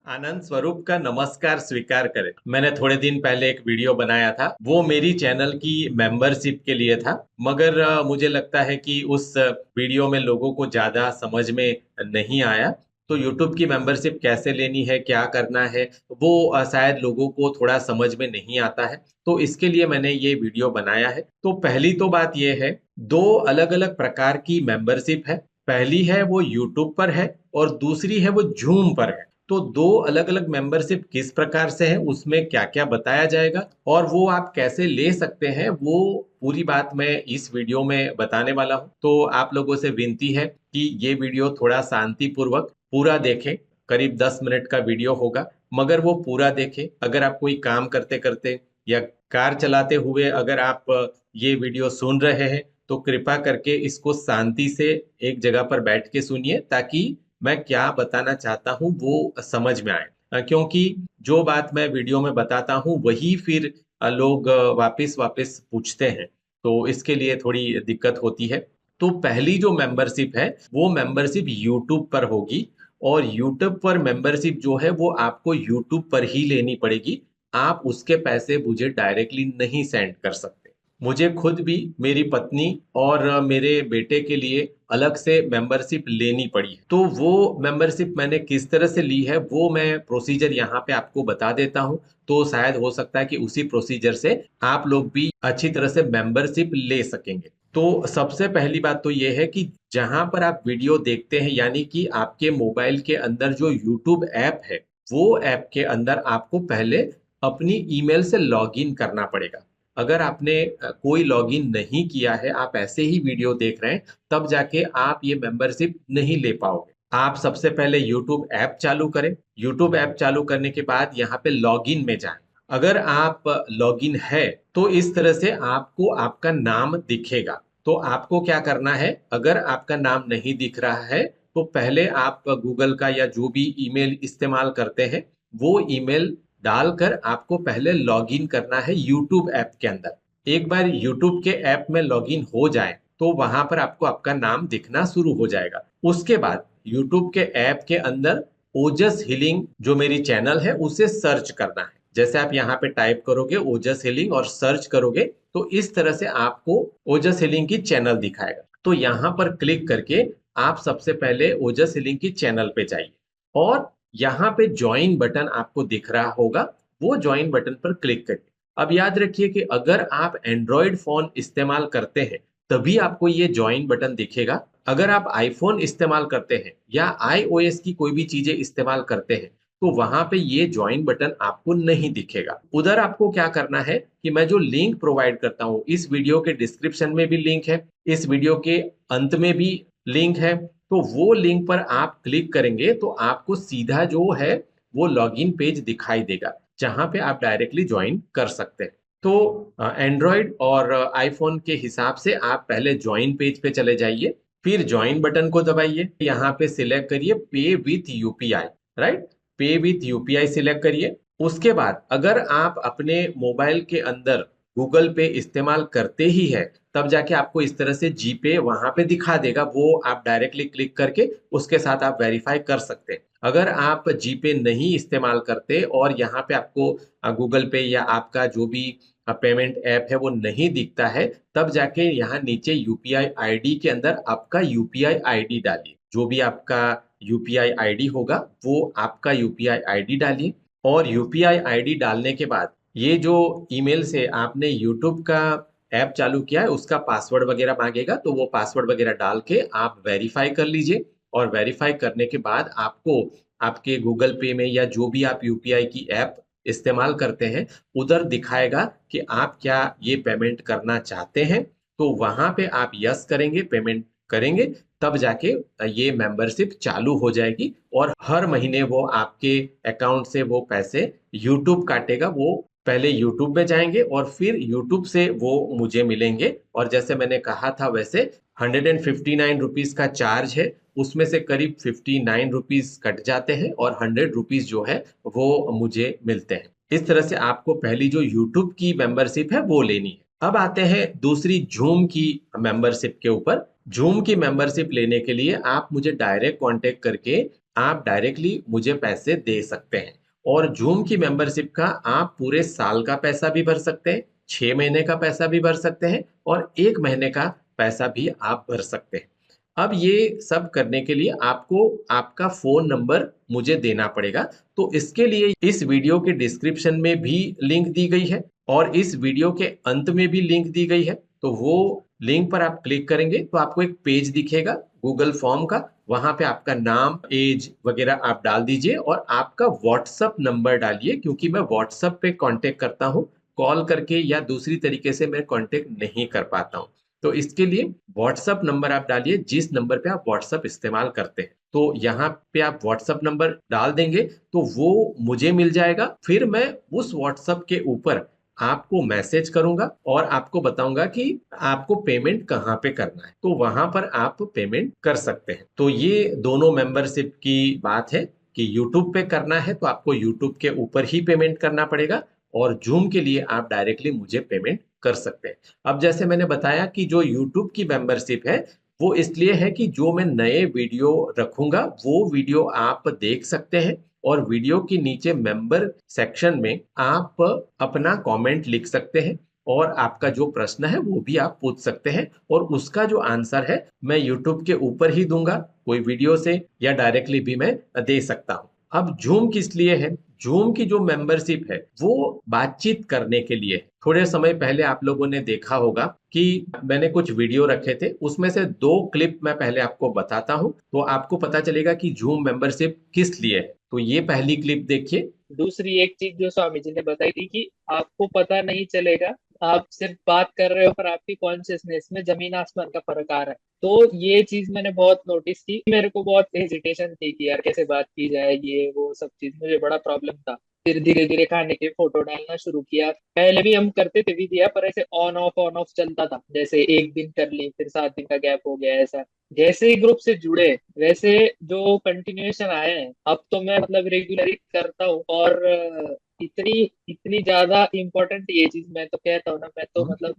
आनंद स्वरूप का नमस्कार स्वीकार करें। मैंने थोड़े दिन पहले एक वीडियो बनाया था, वो मेरी चैनल की मेंबरशिप के लिए था। मगर मुझे लगता है कि उस वीडियो में लोगों को ज्यादा समझ में नहीं आया। तो YouTube की मेंबरशिप कैसे लेनी है, क्या करना है, वो शायद लोगों को थोड़ा समझ में नहीं आता है। तो इसके लिए मैंने ये वीडियो बनाया है। तो पहली तो बात ये है, दो अलग अलग प्रकार की मेंबरशिप है। पहली है वो YouTube पर है और दूसरी है वो Zoom पर है। तो दो अलग अलग मेंबरशिप किस प्रकार से है, उसमें क्या क्या बताया जाएगा और वो आप कैसे ले सकते हैं, वो पूरी बात मैं इस वीडियो में बताने वाला हूं। तो आप लोगों से विनती है कि ये वीडियो थोड़ा शांति पूर्वक पूरा देखें। करीब 10 मिनट का वीडियो होगा, मगर वो पूरा देखें। अगर आप कोई काम करते करते या कार चलाते हुए अगर आप ये वीडियो सुन रहे हैं, तो कृपा करके इसको शांति से एक जगह पर बैठ के सुनिए, ताकि मैं क्या बताना चाहता हूँ वो समझ में आए। क्योंकि जो बात मैं वीडियो में बताता हूँ वही फिर लोग वापस वापस पूछते हैं। तो इसके लिए थोड़ी दिक्कत होती है। तो पहली जो मेंबरशिप है वो मेंबरशिप यूट्यूब पर होगी। और यूट्यूब पर मेंबरशिप जो है वो आपको यूट्यूब पर ही लेनी पड़ेगी। आप उसके पैसे मुझे डायरेक्टली नहीं सेंड कर सकते। मुझे खुद भी, मेरी पत्नी और मेरे बेटे के लिए अलग से मेंबरशिप लेनी पड़ी है। तो वो मेंबरशिप मैंने किस तरह से ली है वो मैं प्रोसीजर यहाँ पे आपको बता देता हूँ। तो शायद हो सकता है कि उसी प्रोसीजर से आप लोग भी अच्छी तरह से मेंबरशिप ले सकेंगे। तो सबसे पहली बात तो ये है कि जहां पर आप वीडियो देखते हैं, यानी कि आपके मोबाइल के अंदर जो यूट्यूब ऐप है, वो ऐप के अंदर आपको पहले अपनी ईमेल से लॉगिन करना पड़ेगा। अगर आपने कोई लॉगिन नहीं किया है, आप ऐसे ही वीडियो देख रहे हैं, तब जाके आप ये मेंबरशिप नहीं ले पाओगे। आप सबसे पहले YouTube ऐप चालू करें। YouTube ऐप चालू करने के बाद यहाँ पे लॉगिन में जाएं। अगर आप लॉगिन है तो इस तरह से आपको आपका नाम दिखेगा। तो आपको क्या करना है, अगर आपका नाम नहीं दिख रहा है तो पहले आप गूगल का या जो भी ईमेल इस्तेमाल करते हैं वो ईमेल डालकर आपको पहले लॉगिन करना है यूट्यूब ऐप के अंदर। एक बार यूट्यूब के ऐप में लॉगिन हो जाए तो वहां पर आपको आपका नाम दिखना शुरू हो जाएगा। उसके बाद यूट्यूब के ऐप के अंदर ओजस हीलिंग जो मेरी चैनल है उसे सर्च करना है। जैसे आप यहाँ पे टाइप करोगे ओजस हीलिंग और सर्च करोगे, तो इस तरह से आपको ओजस हीलिंग की चैनल दिखाएगा। तो यहाँ पर क्लिक करके आप सबसे पहले ओजस हीलिंग की चैनल पे जाइए और यहाँ पे ज्वाइन बटन आपको दिख रहा होगा, वो ज्वाइन बटन पर क्लिक करिए। अब याद रखिए कि अगर आप एंड्रॉयड फोन इस्तेमाल करते हैं तभी आपको ये ज्वाइन बटन दिखेगा। अगर आप आईफोन इस्तेमाल करते हैं या आईओएस की कोई भी चीजें इस्तेमाल करते हैं तो वहां पे ये ज्वाइन बटन आपको नहीं दिखेगा। उधर आपको क्या करना है कि मैं जो लिंक प्रोवाइड करता हूँ, इस वीडियो के डिस्क्रिप्शन में भी लिंक है, इस वीडियो के अंत में भी लिंक है। तो वो लिंक पर आप क्लिक करेंगे तो आपको सीधा जो है वो लॉगिन पेज दिखाई देगा, जहां पे आप डायरेक्टली ज्वाइन कर सकते हैं। तो एंड्रॉयड और आईफोन के हिसाब से आप पहले ज्वाइन पेज पे चले जाइए, फिर ज्वाइन बटन को दबाइए, यहाँ पे सिलेक्ट करिए पे विथ यूपीआई। राइट, पे विथ यूपीआई सिलेक्ट करिए। उसके बाद अगर आप अपने मोबाइल के अंदर गूगल पे इस्तेमाल करते ही है, तब जाके आपको इस तरह से जीपे वहां पे दिखा देगा, वो आप डायरेक्टली क्लिक करके उसके साथ आप वेरीफाई कर सकते हैं। अगर आप जीपे नहीं इस्तेमाल करते और यहाँ पे आपको गूगल पे या आपका जो भी पेमेंट ऐप है वो नहीं दिखता है, तब जाके यहाँ नीचे यूपीआई आईडी के अंदर आपका यूपीआई आईडी डालिए। जो भी आपका यूपीआई आईडी होगा वो आपका यूपीआई आईडी डालिए। और यूपीआई आईडी डालने के बाद ये जो ईमेल से आपने यूट्यूब का ऐप चालू किया है उसका पासवर्ड वगैरह मांगेगा, तो वो पासवर्ड वगैरह डाल के आप वेरीफाई कर लीजिए। और वेरीफाई करने के बाद आपको आपके गूगल पे में या जो भी आप यूपीआई की ऐप इस्तेमाल करते हैं उधर दिखाएगा कि आप क्या ये पेमेंट करना चाहते हैं। तो वहां पे आप यस करेंगे, पेमेंट करेंगे, तब जाके ये मेंबरशिप चालू हो जाएगी और हर महीने वो आपके अकाउंट से वो पैसे यूट्यूब काटेगा। वो पहले यूट्यूब में जाएंगे और फिर यूट्यूब से वो मुझे मिलेंगे। और जैसे मैंने कहा था वैसे 159 रुपीज का चार्ज है, उसमें से करीब 59 रुपीज कट जाते हैं और 100 रुपीज जो है वो मुझे मिलते हैं। इस तरह से आपको पहली जो यूट्यूब की मेंबरशिप है वो लेनी है। अब आते हैं दूसरी जूम की मेंबरशिप के ऊपर। जूम की मेंबरशिप लेने के लिए आप मुझे डायरेक्ट कांटेक्ट करके आप डायरेक्टली मुझे पैसे दे सकते हैं। और जूम की मेंबरशिप का आप पूरे साल का पैसा भी भर सकते हैं, 6 महीने का पैसा भी भर सकते हैं और 1 महीने का पैसा भी आप भर सकते हैं। अब ये सब करने के लिए आपको आपका फोन नंबर मुझे देना पड़ेगा। तो इसके लिए इस वीडियो के डिस्क्रिप्शन में भी लिंक दी गई है और इस वीडियो के अंत में भी लिंक दी गई है। तो वो लिंक पर आप क्लिक करेंगे तो आपको एक पेज दिखेगा गूगल फॉर्म का। वहां पे आपका नाम, एज वगैरह आप डाल दीजिए और आपका व्हाट्सएप नंबर डालिए, क्योंकि मैं व्हाट्सएप पे कांटेक्ट करता हूँ, कॉल करके या दूसरी तरीके से मैं कांटेक्ट नहीं कर पाता हूँ। तो इसके लिए व्हाट्सएप नंबर आप डालिए जिस नंबर पे आप व्हाट्सएप इस्तेमाल करते हैं। तो यहाँ पे आप व्हाट्सएप नंबर डाल देंगे तो वो मुझे मिल जाएगा। फिर मैं उस व्हाट्सएप के ऊपर आपको मैसेज करूंगा और आपको बताऊंगा कि आपको पेमेंट कहाँ पे करना है, तो वहां पर आप पेमेंट कर सकते हैं। तो ये दोनों मेंबरशिप की बात है कि यूट्यूब पे करना है तो आपको यूट्यूब के ऊपर ही पेमेंट करना पड़ेगा और जूम के लिए आप डायरेक्टली मुझे पेमेंट कर सकते हैं। अब जैसे मैंने बताया कि जो यूट्यूब की मेंबरशिप है वो इसलिए है कि जो मैं नए वीडियो रखूंगा वो वीडियो आप देख सकते हैं और वीडियो के नीचे मेंबर सेक्शन में आप अपना कमेंट लिख सकते हैं और आपका जो प्रश्न है वो भी आप पूछ सकते हैं और उसका जो आंसर है मैं यूट्यूब के ऊपर ही दूंगा, कोई वीडियो से या डायरेक्टली भी मैं दे सकता हूं। अब जूम किस लिए है? जूम की जो मेंबरशिप है वो बातचीत करने के लिए है। थोड़े समय पहले आप लोगों ने देखा होगा कि मैंने कुछ वीडियो रखे थे, उसमें से 2 क्लिप मैं पहले आपको बताता हूं तो आपको पता चलेगा कि जूम मेंबरशिप किस लिए है। तो ये पहली क्लिप देखिए। दूसरी एक चीज जो स्वामी जी ने बताई थी कि आपको पता नहीं चलेगा, आप सिर्फ बात कर रहे हो पर आपकी कॉन्शियसनेस में जमीन आसमान का फर्क आ रहा है। तो ये चीज मैंने बहुत नोटिस की, मेरे को बहुत हेजिटेशन थी कि यार कैसे बात की जाए, ये वो सब चीज मुझे बड़ा प्रॉब्लम था। फिर धीरे धीरे खाने के फोटो डालना शुरू किया। पहले भी हम करते थे भी दिया, पर ऐसे ऑन ऑफ चलता था, जैसे एक दिन कर ली फिर 7 दिन का गैप हो गया ऐसा। जैसे ही ग्रुप से जुड़े वैसे जो कंटिन्यूएशन आए हैं, अब तो मैं मतलब रेगुलरली करता हूँ। और इतनी इतनी ज्यादा इम्पोर्टेंट ये चीज मैं तो कहता हूँ ना, मैं तो मतलब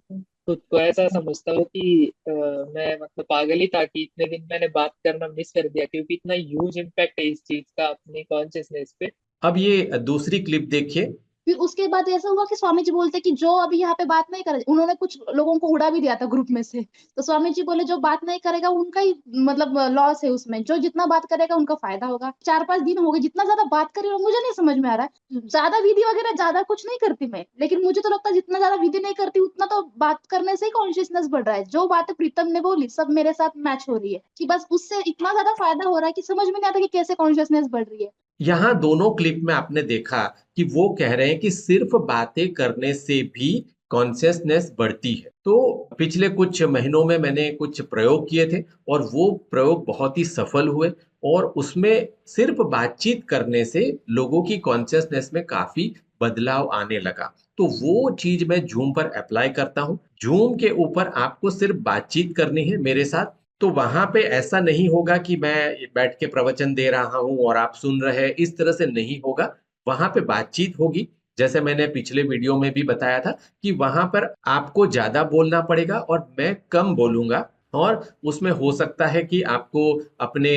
खुद को ऐसा समझता हूँ कि मैं मतलब पागल ही था कि इतने दिन मैंने बात करना मिस कर दिया, क्योंकि इतना ह्यूज इम्पैक्ट है इस चीज का अपनी कॉन्शियसनेस पे। अब ये दूसरी क्लिप देखिए। फिर उसके बाद ऐसा हुआ कि स्वामी जी बोलते कि जो अभी यहाँ पे बात नहीं करे, उन्होंने कुछ लोगों को उड़ा भी दिया था ग्रुप में से। तो स्वामी जी बोले जो बात नहीं करेगा उनका ही मतलब लॉस है, उसमें जो जितना बात करेगा उनका फायदा होगा। 4-5 दिन हो गए जितना ज्यादा बात करे मुझे नहीं समझ में आ रहा है। ज्यादा विधि वगैरह ज्यादा कुछ नहीं करती मैं, लेकिन मुझे तो लगता है जितना ज्यादा विधि नहीं करती उतना तो बात करने से ही कॉन्शियसनेस बढ़ रहा है। जो बातें प्रीतम ने बोली सब मेरे साथ मैच हो रही है कि बस उससे इतना ज्यादा फायदा हो रहा है कि समझ में नहीं आता कि कैसे कॉन्शियसनेस बढ़ रही है। यहाँ दोनों क्लिप में आपने देखा कि वो कह रहे हैं कि सिर्फ बातें करने से भी कॉन्शियसनेस बढ़ती है। तो पिछले कुछ महीनों में मैंने कुछ प्रयोग किए थे और वो प्रयोग बहुत ही सफल हुए और उसमें सिर्फ बातचीत करने से लोगों की कॉन्शियसनेस में काफी बदलाव आने लगा। तो वो चीज मैं जूम पर अप्लाई करता हूँ। जूम के ऊपर आपको सिर्फ बातचीत करनी है मेरे साथ। तो वहां पे ऐसा नहीं होगा कि मैं बैठ के प्रवचन दे रहा हूं और आप सुन रहे हैं, इस तरह से नहीं होगा। वहां पे बातचीत होगी। जैसे मैंने पिछले वीडियो में भी बताया था कि वहां पर आपको ज्यादा बोलना पड़ेगा और मैं कम बोलूंगा। और उसमें हो सकता है कि आपको अपने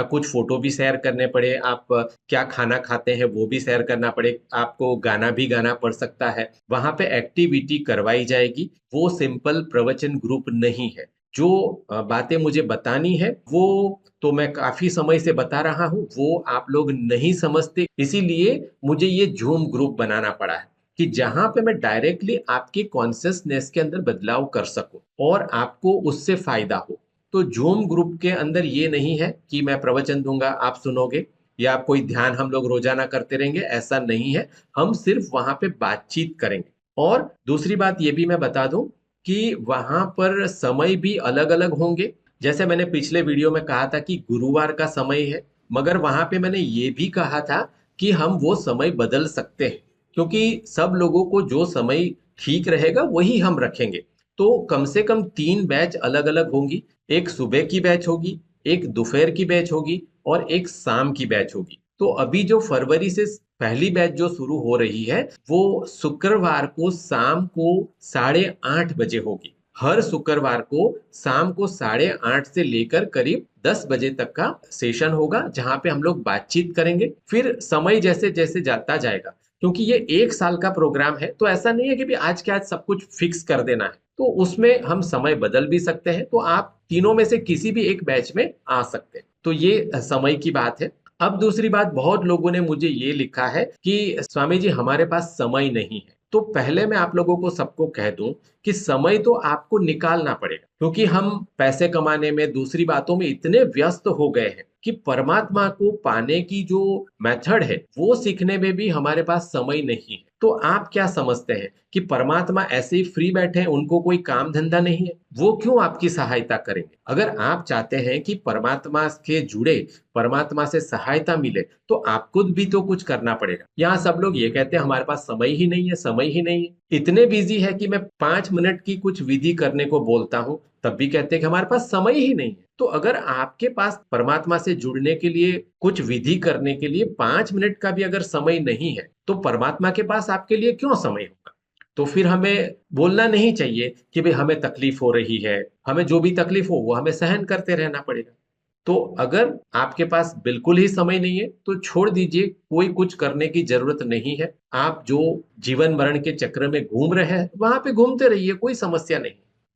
कुछ फोटो भी शेयर करने पड़े, आप क्या खाना खाते हैं वो भी शेयर करना पड़े, आपको गाना भी गाना पड़ सकता है। वहां पे एक्टिविटी करवाई जाएगी। वो सिंपल प्रवचन ग्रुप नहीं है। जो बातें मुझे बतानी है वो तो मैं काफी समय से बता रहा हूँ, वो आप लोग नहीं समझते, इसीलिए मुझे ये जूम ग्रुप बनाना पड़ा है कि जहां पे मैं डायरेक्टली आपके कॉन्शियसनेस के अंदर बदलाव कर सकूं और आपको उससे फायदा हो। तो जूम ग्रुप के अंदर ये नहीं है कि मैं प्रवचन दूंगा आप सुनोगे या कोई ध्यान हम लोग रोजाना करते रहेंगे, ऐसा नहीं है। हम सिर्फ वहां पे बातचीत करेंगे। और दूसरी बात ये भी मैं बता दूं कि वहां पर समय भी अलग अलग होंगे। जैसे मैंने पिछले वीडियो में कहा था कि गुरुवार का समय है, मगर वहां पे मैंने ये भी कहा था कि हम वो समय बदल सकते हैं, क्योंकि सब लोगों को जो समय ठीक रहेगा वही हम रखेंगे। तो कम से कम 3 बैच अलग अलग होंगी। एक सुबह की बैच होगी, एक दोपहर की बैच होगी और एक शाम की बैच होगी। तो अभी जो फरवरी से पहली बैच जो शुरू हो रही है वो शुक्रवार को शाम को 8:30 बजे होगी। हर शुक्रवार को शाम को 8:30 से लेकर करीब 10 बजे तक का सेशन होगा, जहां पे हम लोग बातचीत करेंगे। फिर समय जैसे जैसे जाता जाएगा, क्योंकि ये 1 साल का प्रोग्राम है, तो ऐसा नहीं है कि भी आज के आज सब कुछ फिक्स कर देना है, तो उसमें हम समय बदल भी सकते हैं। तो आप तीनों में से किसी भी एक बैच में आ सकते हैं। तो ये समय की बात है। अब दूसरी बात, बहुत लोगों ने मुझे ये लिखा है कि स्वामी जी हमारे पास समय नहीं है। तो पहले मैं आप लोगों को सबको कह दूं कि समय तो आपको निकालना पड़ेगा, क्योंकि हम पैसे कमाने में, दूसरी बातों में इतने व्यस्त हो गए हैं कि परमात्मा को पाने की जो मेथड है वो सीखने में भी हमारे पास समय नहीं है। तो आप क्या समझते हैं कि परमात्मा ऐसे ही फ्री बैठे हैं, उनको कोई काम धंधा नहीं है? वो क्यों आपकी सहायता करेंगे? अगर आप चाहते हैं कि परमात्मा के जुड़े, परमात्मा से सहायता मिले, तो आपको भी तो कुछ करना पड़ेगा। यहाँ सब लोग ये कहते हैं हमारे पास समय ही नहीं है, समय ही नहीं है। इतने बिजी है कि मैं 5 मिनट की कुछ विधि करने को बोलता हूँ, तब भी कहते हैं कि हमारे पास समय ही नहीं है। तो अगर आपके पास परमात्मा से जुड़ने के लिए, कुछ विधि करने के लिए 5 मिनट का भी अगर समय नहीं है, तो परमात्मा के पास आपके लिए क्यों समय होगा? तो फिर हमें बोलना नहीं चाहिए कि भाई हमें तकलीफ हो रही है, हमें जो भी तकलीफ हो वो हमें सहन करते रहना पड़ेगा। तो अगर आपके पास बिल्कुल ही समय नहीं है, तो छोड़ दीजिए, कोई कुछ करने की जरूरत नहीं है। आप जो जीवन मरण के चक्र में घूम रहे हैं, वहां पे घूमते रहिए, कोई समस्या नहीं।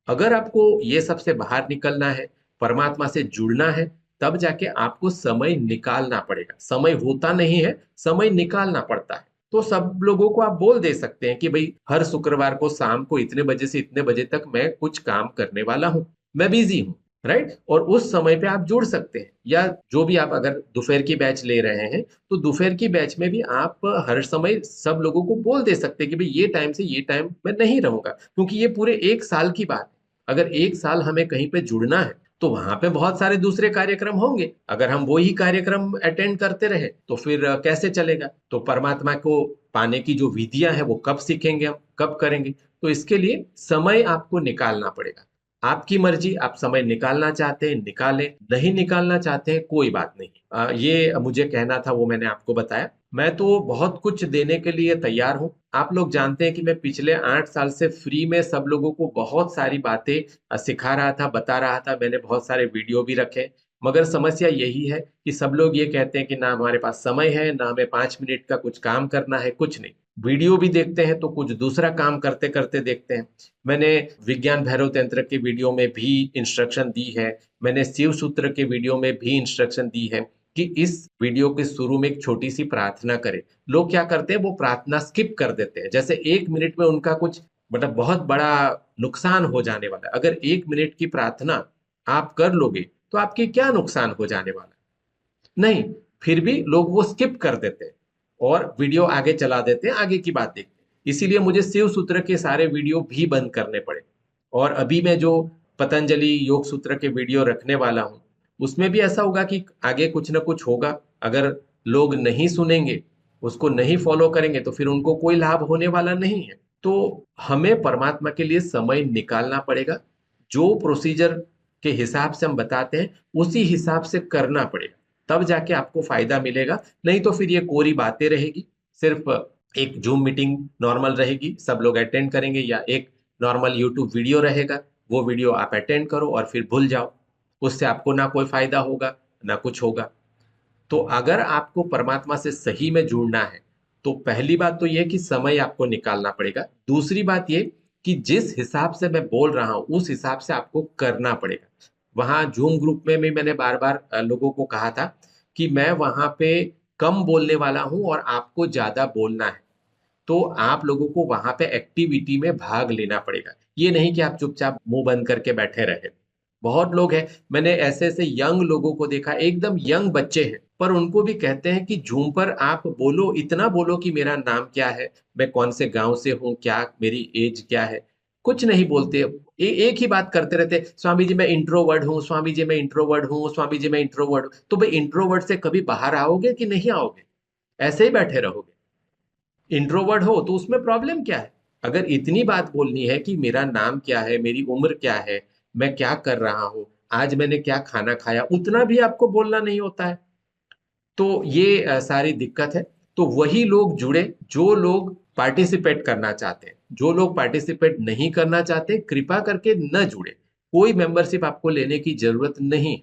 अगर आपको ये सबसे बाहर निकलना है, परमात्मा से जुड़ना है, तब जाके आपको समय निकालना पड़ेगा। समय होता नहीं है, समय निकालना पड़ता है। तो सब लोगों को आप बोल दे सकते हैं कि भाई हर शुक्रवार को शाम को इतने बजे से इतने बजे तक मैं कुछ काम करने वाला हूं, मैं बिजी हूं, राइट? और उस समय पे आप जुड़ सकते हैं। या जो भी आप अगर दोपहर की बैच ले रहे हैं, तो दोपहर की बैच में भी आप हर समय सब लोगों को बोल दे सकते हैं कि भाई ये टाइम से ये टाइम मैं नहीं रहूंगा, क्योंकि ये पूरे 1 साल की बात है। अगर 1 साल हमें कहीं पे जुड़ना है, तो वहां पे बहुत सारे दूसरे कार्यक्रम होंगे। अगर हम वो ही कार्यक्रम अटेंड करते रहे, तो फिर कैसे चलेगा? तो परमात्मा को पाने की जो विधियां हैं वो कब सीखेंगे, हम कब करेंगे? तो इसके लिए समय आपको निकालना पड़ेगा। आपकी मर्जी, आप समय निकालना चाहते हैं निकालें, नहीं निकालना चाहते हैं कोई बात नहीं। ये मुझे कहना था, वो मैंने आपको बताया। मैं तो बहुत कुछ देने के लिए तैयार हूं। आप लोग जानते हैं कि मैं पिछले 8 साल से फ्री में सब लोगों को बहुत सारी बातें सिखा रहा था, बता रहा था। मैंने बहुत सारे वीडियो भी रखे, मगर समस्या यही है कि सब लोग ये कहते हैं कि ना हमारे पास समय है, ना हमें 5 मिनट का कुछ काम करना है, कुछ नहीं। वीडियो भी देखते हैं तो कुछ दूसरा काम करते करते देखते हैं। मैंने विज्ञान भैरव तंत्र के वीडियो में भी इंस्ट्रक्शन दी है, मैंने शिव सूत्र के वीडियो में भी इंस्ट्रक्शन दी है कि इस वीडियो के शुरू में एक छोटी सी प्रार्थना करें। लोग क्या करते हैं, वो प्रार्थना स्किप कर देते हैं, जैसे 1 मिनट में उनका कुछ मतलब बहुत बड़ा नुकसान हो जाने वाला है। अगर 1 मिनट की प्रार्थना आप कर लोगे, तो आपके क्या नुकसान हो जाने वाला है? नहीं। फिर भी लोग वो स्किप कर देते हैं और वीडियो आगे चला देते हैं, आगे की बात देखते हैं। इसीलिए मुझे शिव सूत्र के सारे वीडियो भी बंद करने पड़े। और अभी मैं जो पतंजलि योग सूत्र के वीडियो रखने वाला हूं, उसमें भी ऐसा होगा कि आगे कुछ ना कुछ होगा। अगर लोग नहीं सुनेंगे, उसको नहीं फॉलो करेंगे, तो फिर उनको कोई लाभ होने वाला नहीं है। तो हमें परमात्मा के लिए समय निकालना पड़ेगा। जो प्रोसीजर के हिसाब से हम बताते हैं, उसी हिसाब से करना पड़ेगा, तब जाके आपको फायदा मिलेगा। नहीं तो फिर ये कोरी बातें रहेगी, सिर्फ एक जूम मीटिंग नॉर्मल रहेगी, सब लोग अटेंड करेंगे, या एक नॉर्मल यूट्यूब वीडियो रहेगा, वो वीडियो आप अटेंड करो और फिर भूल जाओ। उससे आपको ना कोई फायदा होगा, ना कुछ होगा। तो अगर आपको परमात्मा से सही में जुड़ना है, तो पहली बात तो यह कि समय आपको निकालना पड़ेगा। दूसरी बात ये कि जिस हिसाब से मैं बोल रहा हूं, उस हिसाब से आपको करना पड़ेगा। वहां जूम ग्रुप में भी मैंने बार बार लोगों को कहा था कि मैं वहां पे कम बोलने वाला हूं और आपको ज्यादा बोलना है। तो आप लोगों को वहां पे एक्टिविटी में भाग लेना पड़ेगा। ये नहीं कि आप चुपचाप मुंह बंद करके बैठे रहे। बहुत लोग हैं, मैंने ऐसे ऐसे यंग लोगों को देखा, एकदम यंग बच्चे हैं, पर उनको भी कहते हैं कि जूम पर आप बोलो, इतना बोलो कि मेरा नाम क्या है, मैं कौन से गांव से हूँ, क्या मेरी एज क्या है। कुछ नहीं बोलते। एक ही बात करते रहते, स्वामी जी मैं इंट्रोवर्ड हूँ, स्वामी जी मैं इंट्रोवर्ड हूँ, स्वामी जी मैं इंट्रोवर्ड हूँ। तो भाई इंट्रोवर्ड से कभी बाहर आओगे कि नहीं आओगे? ऐसे ही बैठे रहोगे? इंट्रोवर्ट हो तो उसमें प्रॉब्लम क्या है? अगर इतनी बात बोलनी है कि मेरा नाम क्या है, मेरी उम्र क्या है, मैं क्या कर रहा हूं, आज मैंने क्या खाना खाया, उतना भी आपको बोलना नहीं होता है। तो ये सारी दिक्कत है। तो वही लोग जुड़े जो लोग पार्टिसिपेट करना चाहते हैं। जो लोग पार्टिसिपेट नहीं करना चाहते कृपया करके न जुड़े। कोई मेंबरशिप आपको लेने की जरूरत नहीं।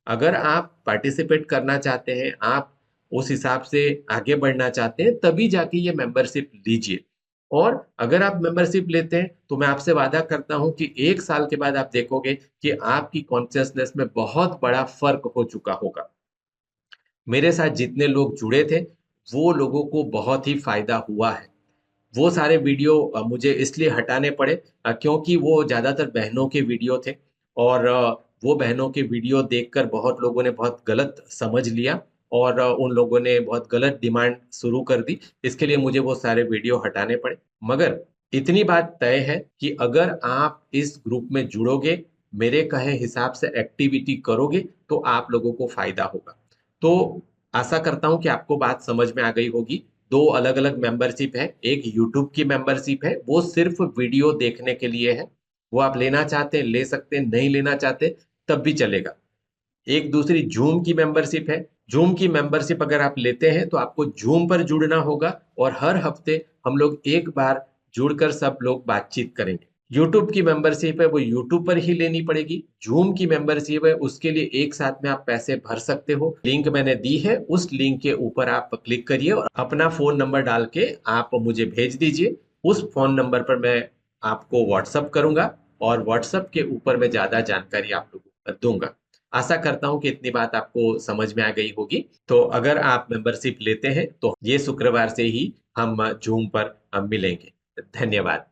अगर आप पार्टिसिपेट करना चाहते हैं, आप उस हिसाब से आगे बढ़ना चाहते हैं, तभी जाके ये मेंबरशिप लीजिए। और अगर आप मेंबरशिप लेते हैं तो मैं आपसे वादा करता हूं कि 1 साल के बाद आप देखोगे कि आपकी कॉन्शियसनेस में बहुत बड़ा फर्क हो चुका होगा। मेरे साथ जितने लोग जुड़े थे वो लोगों को बहुत ही फायदा हुआ है। वो सारे वीडियो मुझे इसलिए हटाने पड़े क्योंकि वो ज़्यादातर बहनों के वीडियो थे और वो बहनों के वीडियो देखकर बहुत लोगों ने बहुत गलत समझ लिया और उन लोगों ने बहुत गलत डिमांड शुरू कर दी। इसके लिए मुझे वो सारे वीडियो हटाने पड़े। मगर इतनी बात तय है कि अगर आप इस ग्रुप में जुड़ोगे, मेरे कहे हिसाब से एक्टिविटी करोगे, तो आप लोगों को फ़ायदा होगा। तो आशा करता हूँ कि आपको बात समझ में आ गई होगी। 2 अलग-अलग मेंबरशिप है। एक यूट्यूब की मेंबरशिप है, वो सिर्फ़ वीडियो देखने के लिए है। वो आप लेना चाहते हैं, ले सकते हैं, नहीं लेना चाहते, तब भी चलेगा। एक दूसरी ज़ूम की मेंबरशिप है। ज़ूम की मेंबरशिप अगर आप लेते हैं, तो आपको ज़ूम पर जुड़ना होगा और हर हफ्ते हम लोग एक बार जुड़कर सब लोग बातचीत करेंगे। यूट्यूब की मेंबरशिप है, वो यूट्यूब पर ही लेनी पड़ेगी। ज़ूम की मेंबरशिप है, उसके लिए एक साथ में आप पैसे भर सकते हो। लिंक मैंने दी है, उस लिंक के ऊपर आप क्लिक करिए और अपना फ़ोन नंबर डाल के आप मुझे भेज दीजिए। उस फ़ोन नंबर पर मैं आपको व्हाट्सएप करूँगा और व्हाट्सएप के ऊपर मैं ज़्यादा जानकारी आप लोगों को दूँगा। आशा करता हूँ कि इतनी बात आपको समझ में आ गई होगी। तो अगर आप मेंबरशिप लेते हैं, तो ये शुक्रवार से ही हम ज़ूम पर मिलेंगे। धन्यवाद।